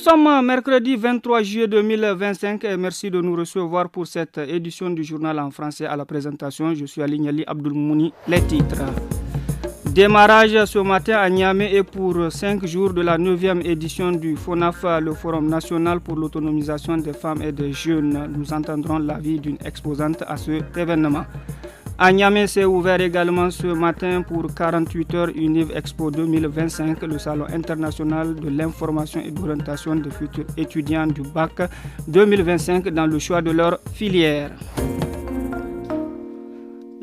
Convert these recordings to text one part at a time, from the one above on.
sommes mercredi 23 juillet 2025 et merci de nous recevoir pour cette édition du journal en français. À la présentation, je suis Ali Niali Abdulmouni. Les titres. Démarrage ce matin à Niamey et pour 5 jours de la 9e édition du FONAF, le Forum national pour l'autonomisation des femmes et des jeunes. Nous entendrons l'avis d'une exposante à cet événement. À Niamey, s'est ouvert également ce matin pour 48 heures Univ Expo 2025, le salon international de l'information et d'orientation des futurs étudiants du bac 2025 dans le choix de leur filière.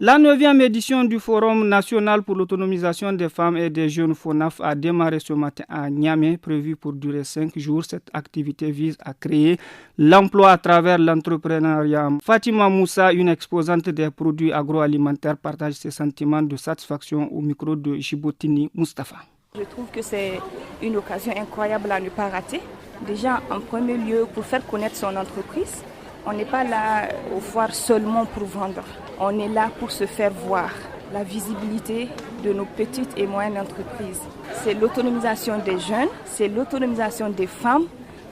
La 9e édition du Forum national pour l'autonomisation des femmes et des jeunes FONAF a démarré ce matin à Niamey, prévue pour durer 5 jours. Cette activité vise à créer l'emploi à travers l'entrepreneuriat. Fatima Moussa, une exposante des produits agroalimentaires, partage ses sentiments de satisfaction au micro de Jibotini Mustafa. Je trouve que c'est une occasion incroyable à ne pas rater. Déjà, en premier lieu, pour faire connaître son entreprise. On n'est pas là au foire seulement pour vendre. On est là pour se faire voir. La visibilité de nos petites et moyennes entreprises. C'est l'autonomisation des jeunes, c'est l'autonomisation des femmes.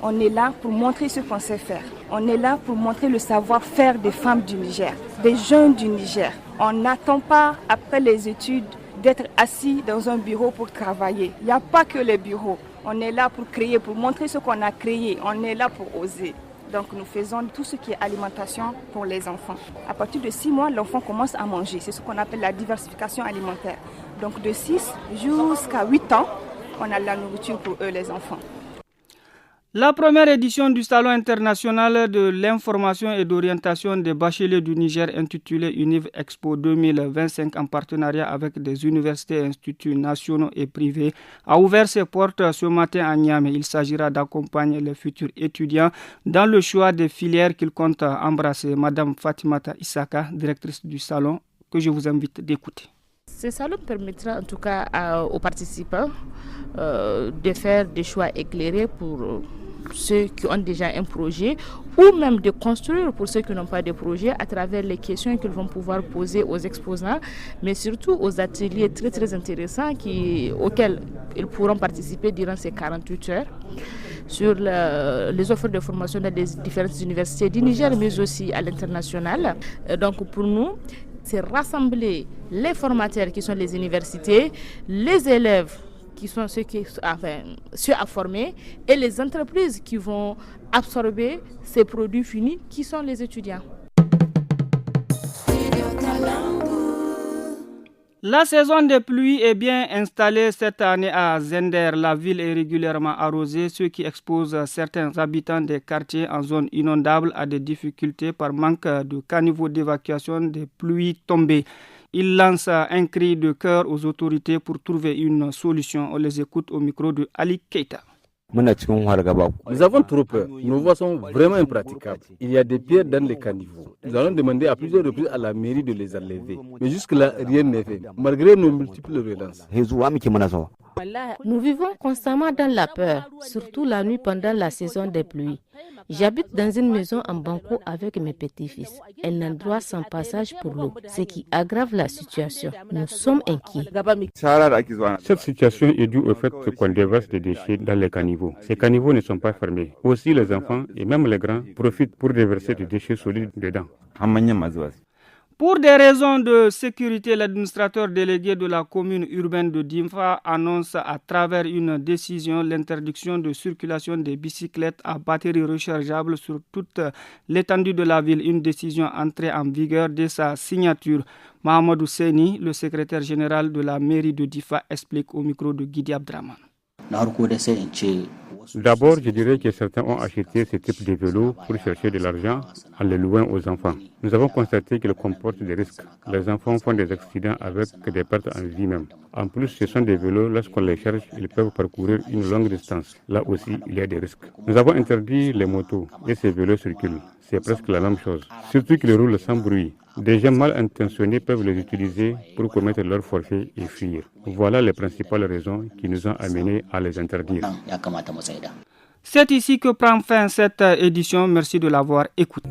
On est là pour montrer ce qu'on sait faire. On est là pour montrer le savoir-faire des femmes du Niger, des jeunes du Niger. On n'attend pas, après les études, d'être assis dans un bureau pour travailler. Il n'y a pas que les bureaux. On est là pour créer, pour montrer ce qu'on a créé. On est là pour oser. Donc nous faisons tout ce qui est alimentation pour les enfants. À partir de 6 mois, l'enfant commence à manger. C'est ce qu'on appelle la diversification alimentaire. Donc de 6 jusqu'à 8 ans, on a de la nourriture pour eux, les enfants. La première édition du Salon international de l'information et d'orientation des bacheliers du Niger intitulé Univ Expo 2025 en partenariat avec des universités et instituts nationaux et privés a ouvert ses portes ce matin à Niamey. Il s'agira d'accompagner les futurs étudiants dans le choix des filières qu'ils comptent embrasser. Madame Fatimata Issaka, directrice du salon, que je vous invite d'écouter. Ce salon permettra en tout cas aux participants de faire des choix éclairés pour ceux qui ont déjà un projet ou même de construire pour ceux qui n'ont pas de projet à travers les questions qu'ils vont pouvoir poser aux exposants, mais surtout aux ateliers très très intéressants auxquels ils pourront participer durant ces 48 heures sur les offres de formation dans les différentes universités du Niger mais aussi à l'international. Donc pour nous, c'est rassembler les formateurs qui sont les universités, les élèves qui sont ceux à former et les entreprises qui vont absorber ces produits finis qui sont les étudiants. La saison des pluies est bien installée cette année à Zender. La ville est régulièrement arrosée, ce qui expose certains habitants des quartiers en zone inondable à des difficultés par manque de caniveaux d'évacuation des pluies tombées. Il lance un cri de cœur aux autorités pour trouver une solution. On les écoute au micro de Ali Keita. Nous avons trop peur. Nos voies sont vraiment impraticables. Il y a des pierres dans les caniveaux. Nous allons demander à plusieurs reprises à la mairie de les enlever. Mais jusque-là, rien n'est fait, malgré nos multiples relances. Nous vivons constamment dans la peur, surtout la nuit pendant la saison des pluies. J'habite dans une maison en banco avec mes petits-fils. Elle n'a droit sans passage pour l'eau, ce qui aggrave la situation. Nous sommes inquiets. Cette situation est due au fait qu'on déverse des déchets dans les caniveaux. Ces caniveaux ne sont pas fermés. Aussi les enfants et même les grands profitent pour déverser des déchets solides dedans. Pour des raisons de sécurité, l'administrateur délégué de la commune urbaine de Dimfa annonce à travers une décision l'interdiction de circulation des bicyclettes à batterie rechargeable sur toute l'étendue de la ville. Une décision entrée en vigueur dès sa signature. Mahamadou Seni, le secrétaire général de la mairie de Difa, explique au micro de Guidi Abdraman. D'abord, je dirais que certains ont acheté ce type de vélos pour chercher de l'argent en les louant aux enfants. Nous avons constaté qu'ils comportent des risques. Les enfants font des accidents avec des pertes en vie même. En plus, ce sont des vélos, lorsqu'on les charge, ils peuvent parcourir une longue distance. Là aussi, il y a des risques. Nous avons interdit les motos et ces vélos circulent. C'est presque la même chose. Surtout qu'ils roulent sans bruit. Des gens mal intentionnés peuvent les utiliser pour commettre leur forfait et fuir. Voilà les principales raisons qui nous ont amenés à les interdire. C'est ici que prend fin cette édition. Merci de l'avoir écouté.